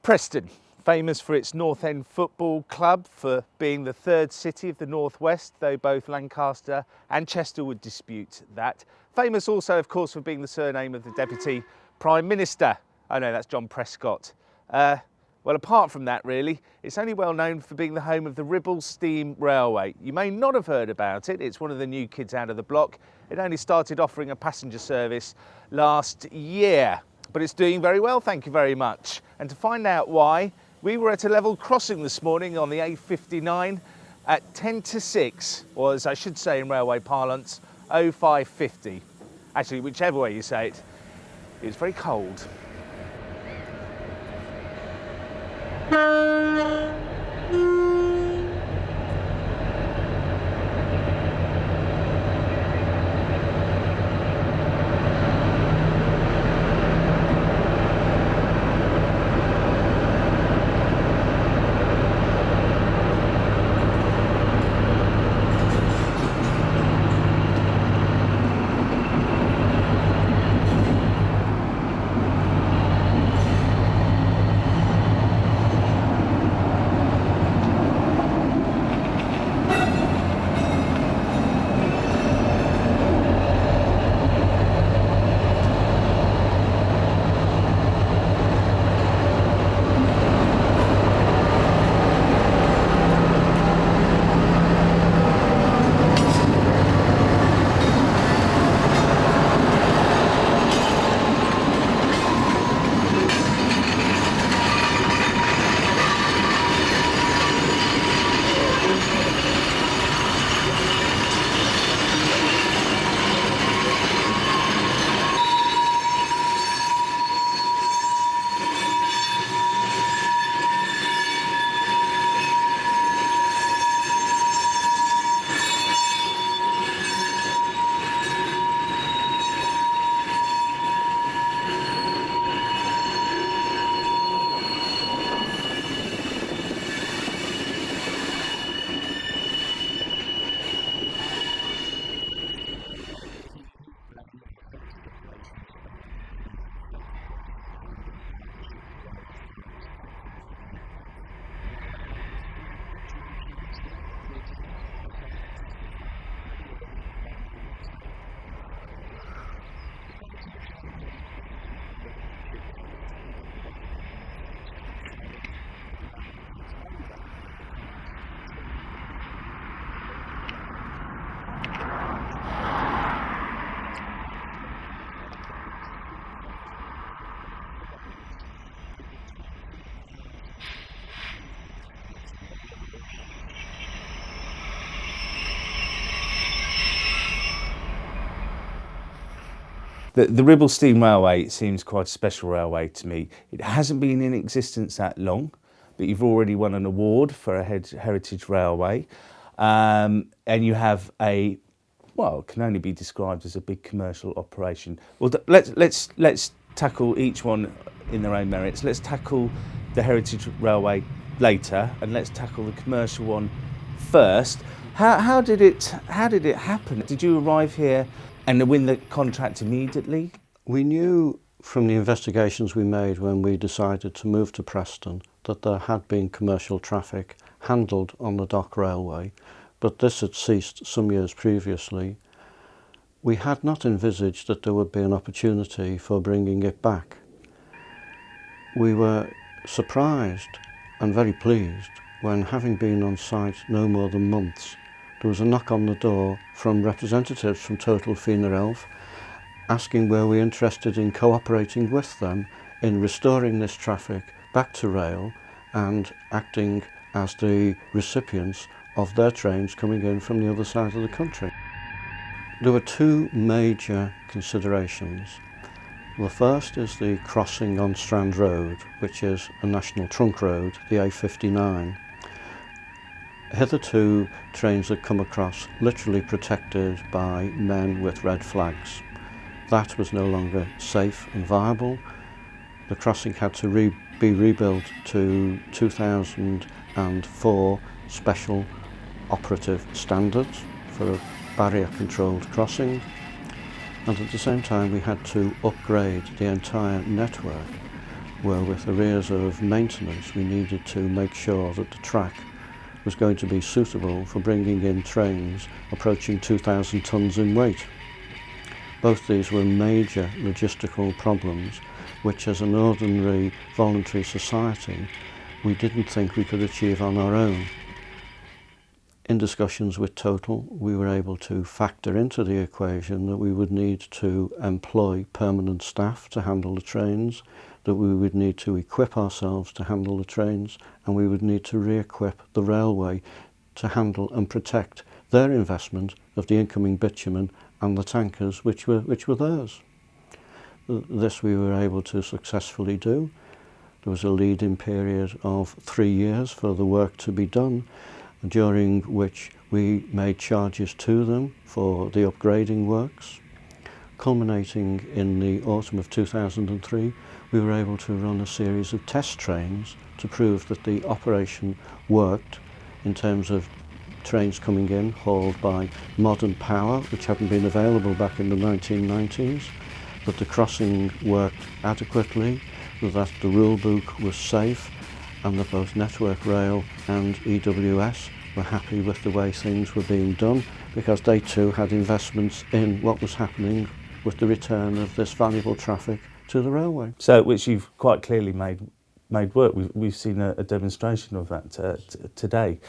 Preston, famous for its North End Football Club, for being the third city of the North West, though both Lancaster and Chester would dispute that. Famous also, of course, for being the surname of the Deputy Prime Minister. Oh no, that's John Prescott. Well, apart from that, really, it's only well known for being the home of the Ribble Steam Railway. You may not have heard about it. It's one of the new kids out of the block. It only started offering a passenger service last year, but it's doing very well, thank you very much. And to find out why, we were at a level crossing this morning on the A59 at 10 to 6, or as I should say in railway parlance, 0550. Actually, whichever way you say it, it's very cold. The Ribble Steam Railway seems quite a special railway to me. It hasn't been in existence that long, but you've already won an award for a heritage railway, and you have a, well, it can only be described as a big commercial operation. Well, let's tackle each one in their own merits. Let's tackle the heritage railway later, and let's tackle the commercial one first. How did it happen? Did you arrive here and win the contract immediately? We knew from the investigations we made when we decided to move to Preston that there had been commercial traffic handled on the Dock Railway, but this had ceased some years previously. We had not envisaged that there would be an opportunity for bringing it back. We were surprised and very pleased when, having been on site no more than months, there was a knock on the door from representatives from Total Fina Elf asking were we interested in cooperating with them in restoring this traffic back to rail and acting as the recipients of their trains coming in from the other side of the country. There were two major considerations. The first is the crossing on Strand Road, which is a national trunk road, the A59. Hitherto, trains had come across literally protected by men with red flags. That was no longer safe and viable. The crossing had to be rebuilt to 2004 special operative standards for a barrier-controlled crossing. And at the same time, we had to upgrade the entire network were with arrears of maintenance. We needed to make sure that the track was going to be suitable for bringing in trains approaching 2,000 tonnes in weight. Both these were major logistical problems which, as an ordinary voluntary society, we didn't think we could achieve on our own. In discussions with Total, we were able to factor into the equation that we would need to employ permanent staff to handle the trains, that we would need to equip ourselves to handle the trains, and we would need to re-equip the railway to handle and protect their investment of the incoming bitumen and the tankers which were theirs. This we were able to successfully do. There was a lead-in period of 3 years for the work to be done, during which we made charges to them for the upgrading works. Culminating in the autumn of 2003, we were able to run a series of test trains to prove that the operation worked in terms of trains coming in hauled by modern power, which hadn't been available back in the 1990s, that the crossing worked adequately, that the rule book was safe, and that both Network Rail and EWS were happy with the way things were being done, because they too had investments in what was happening with the return of this valuable traffic to the railway. So, which you've quite clearly made work. We've seen a demonstration of that today.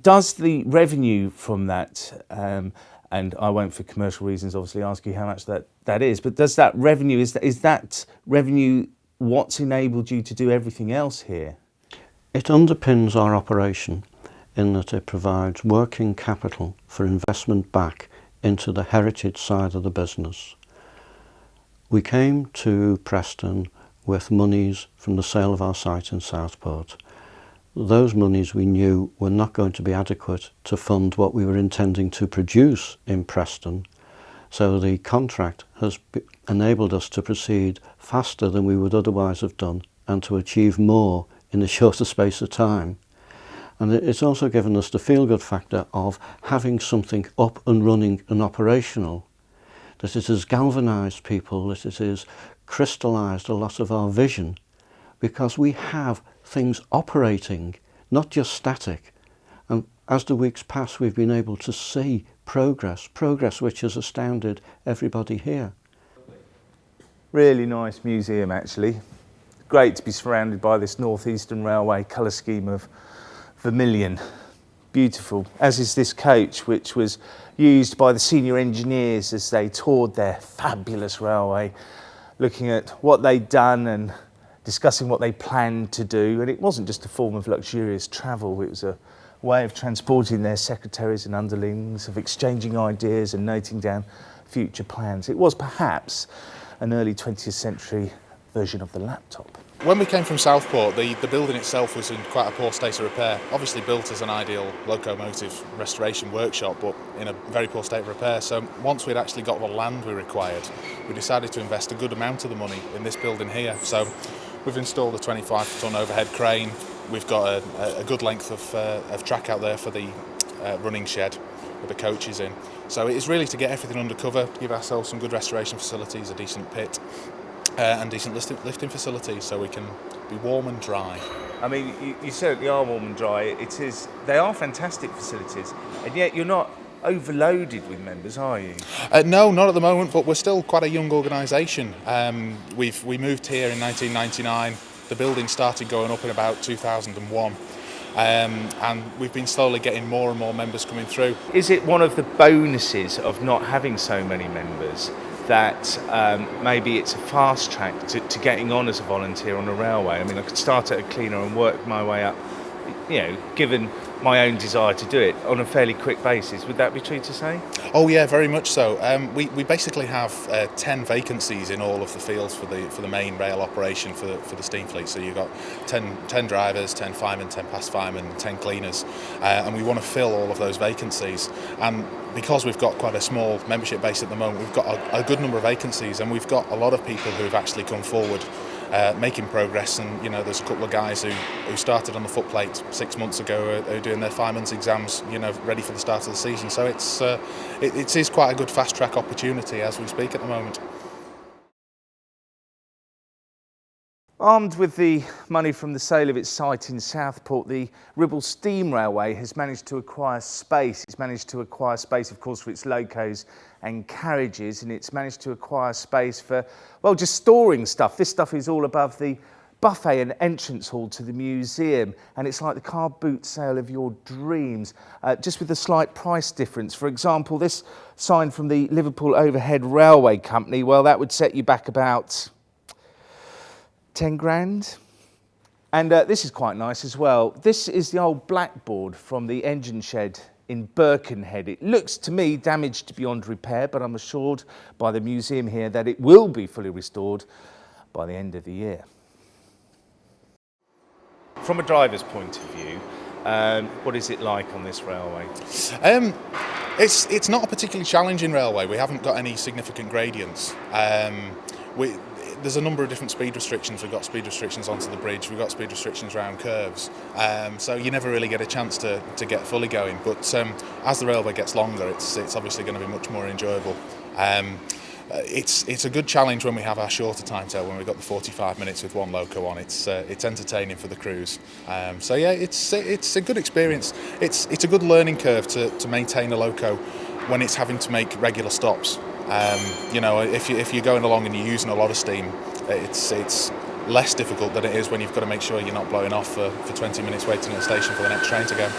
Does the revenue from that, and I won't for commercial reasons obviously ask you how much that is, but does that revenue, is that revenue what's enabled you to do everything else here? It underpins our operation in that it provides working capital for investment back into the heritage side of the business. We came to Preston with monies from the sale of our site in Southport. Those monies we knew were not going to be adequate to fund what we were intending to produce in Preston, so the contract has enabled us to proceed faster than we would otherwise have done and to achieve more in a shorter space of time. And it's also given us the feel-good factor of having something up and running and operational, that it has galvanised people, that it has crystallised a lot of our vision, because we have things operating, not just static. And as the weeks pass, we've been able to see progress which has astounded everybody here. Really nice museum, actually. Great to be surrounded by this North Eastern Railway colour scheme of vermilion. Beautiful, as is this coach, which was used by the senior engineers as they toured their fabulous railway, looking at what they'd done and discussing what they planned to do. And it wasn't just a form of luxurious travel, it was a way of transporting their secretaries and underlings, of exchanging ideas and noting down future plans. It was perhaps an early 20th century version of the laptop. When we came from Southport, the building itself was in quite a poor state of repair. Obviously built as an ideal locomotive restoration workshop, but in a very poor state of repair. So once we'd actually got the land we required, we decided to invest a good amount of the money in this building here. So we've installed a 25-tonne overhead crane. We've got a good length of track out there for the running shed with the coaches in. So it is really to get everything under cover, give ourselves some good restoration facilities, a decent pit, and decent lifting facilities, so we can be warm and dry. I mean, you certainly are warm and dry. They are fantastic facilities, and yet you're not overloaded with members, are you? No, not at the moment, but we're still quite a young organisation. We moved here in 1999. The building started going up in about 2001. And we've been slowly getting more and more members coming through. Is it one of the bonuses of not having so many members that maybe it's a fast track to getting on as a volunteer on a railway? I mean, I could start at a cleaner and work my way up, you know, given my own desire to do it on a fairly quick basis. Would that be true to say? Oh yeah, very much so. We basically have 10 vacancies in all of the fields for the main rail operation for the steam fleet. So you've got 10 drivers, 10 firemen, 10 past firemen, 10 cleaners, and we want to fill all of those vacancies. And because we've got quite a small membership base at the moment, we've got a good number of vacancies, and we've got a lot of people who have actually come forward making progress. And you know, there's a couple of guys who started on the footplate 6 months ago who are doing their fireman's exams, you know, ready for the start of the season. So it is quite a good fast track opportunity as we speak at the moment. Armed with the money from the sale of its site in Southport, the Ribble Steam Railway has managed to acquire space. It's managed to acquire space, of course, for its locos and carriages, and it's managed to acquire space for, well, just storing stuff. This stuff is all above the buffet and entrance hall to the museum, and it's like the car boot sale of your dreams, just with a slight price difference. For example, this sign from the Liverpool Overhead Railway Company, well, that would set you back about 10 grand. And this is quite nice as well. This is the old blackboard from the engine shed in Birkenhead. It looks to me damaged beyond repair, but I'm assured by the museum here that it will be fully restored by the end of the year. From a driver's point of view, what is it like on this railway? It's not a particularly challenging railway. We haven't got any significant gradients. There's a number of different speed restrictions. We've got speed restrictions onto the bridge, we've got speed restrictions around curves, so you never really get a chance to get fully going, but as the railway gets longer, it's obviously going to be much more enjoyable. It's a good challenge when we have our shorter timetable, when we've got the 45 minutes with one loco on. It's entertaining for the crews. So yeah, it's a good experience. It's a good learning curve to maintain a loco when it's having to make regular stops. You know, if you're going along and you're using a lot of steam, it's less difficult than it is when you've got to make sure you're not blowing off for 20 minutes waiting at the station for the next train to go.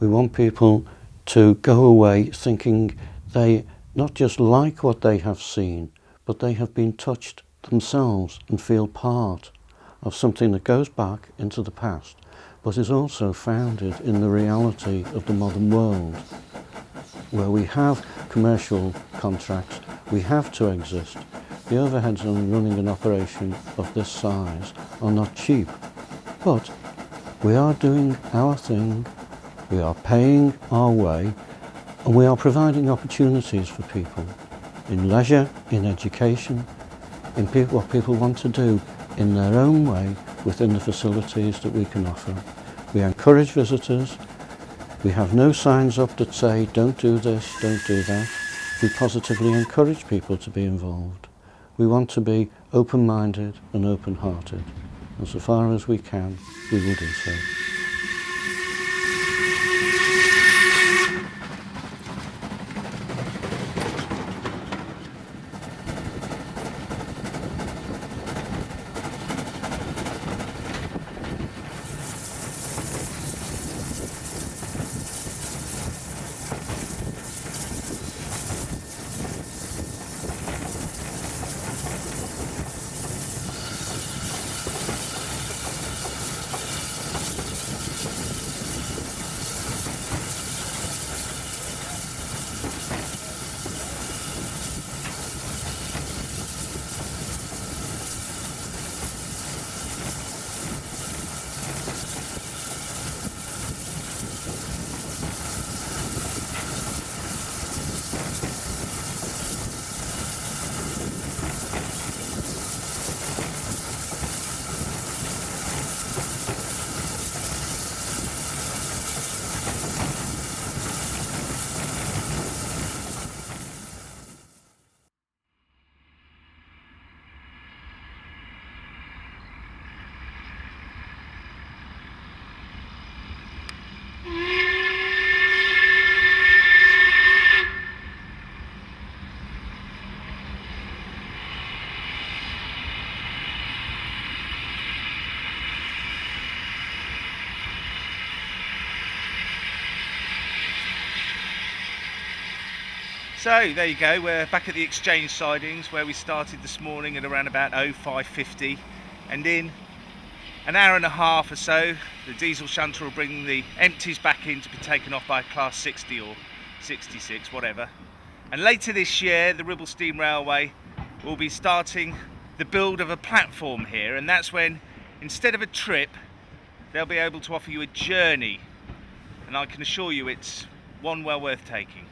We want people to go away thinking they not just like what they have seen, but they have been touched themselves and feel part of something that goes back into the past, but is also founded in the reality of the modern world, where we have commercial contracts, we have to exist. The overheads on running an operation of this size are not cheap, but we are doing our thing, we are paying our way, and we are providing opportunities for people in leisure, in education, in what people want to do in their own way within the facilities that we can offer. We encourage visitors. We have no signs up that say, don't do this, don't do that. We positively encourage people to be involved. We want to be open-minded and open-hearted. And so far as we can, we will do so. So there you go, we're back at the exchange sidings where we started this morning at around about 05:50, and in an hour and a half or so the diesel shunter will bring the empties back in to be taken off by a class 60 or 66, whatever. And later this year the Ribble Steam Railway will be starting the build of a platform here, and that's when instead of a trip they'll be able to offer you a journey, and I can assure you it's one well worth taking.